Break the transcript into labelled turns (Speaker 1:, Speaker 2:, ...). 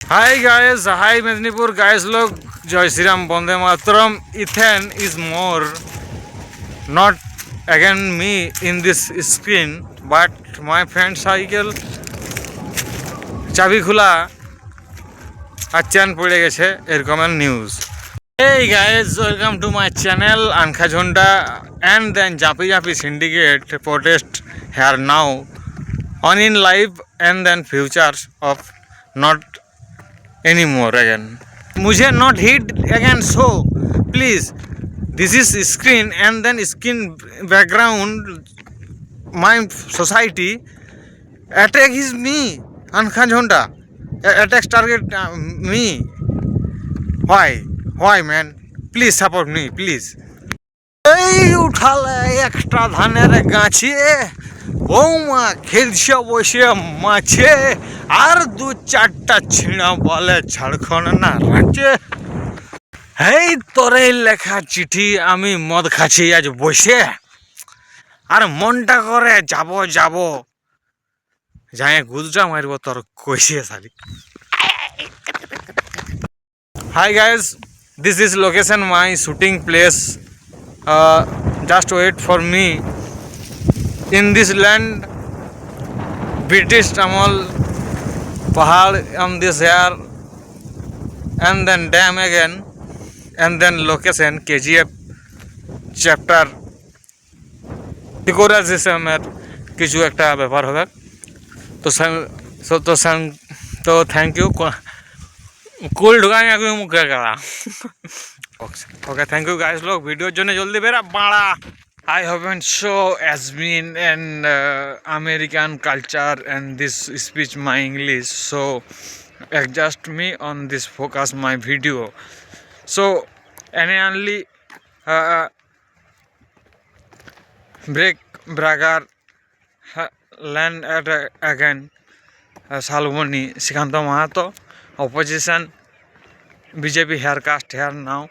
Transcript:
Speaker 1: Hi guys, hi Mednipur guys. Look, Jai Shri Ram, Bande Mataram. Ethan is more not again me in this screen, but my friend cycle চাবি খোলা আর চ্যান পড়ে গেছে এরকম news. Hey guys, welcome to my channel Ankha Jhonda and then Japi Japi Syndicate protest here now on in live and then futures of not anymore again. मुझे not hit again so please this is screen and then screen background my society attack is me Ankha Jhonda attacks target me why man please support me please এই উঠালে একটা ধানের গাছে বৌমা খেলছে বসে মাছে আর দু চারটা ছিঁড়া বলে ঝাড়খণ্ড না রাঁচে এই তোরে লেখা চিঠি আমি মদ খাচ্ছি আজ বসে আর মনটা করে যাব যাই গুজরা মারব তোর কইছে শালি Hi guys, this is location my shooting place. Just wait for me. In this land, British Tamal, Pahad on this air, and then dam again, and then location KGF chapter. Decoration কিছু একটা ব্যাপার হবে তো thank you কুল ঢুকাই আগে মুখে করা okay thank you guys লোক ভিডিওর জন্য জলদি বেরা বাড়া I haven't show has been an American culture and this speech my English so adjust me on this focus my video so any only break bragar land at again Salomoni Sikanto Mahato opposition BJP hair cast here now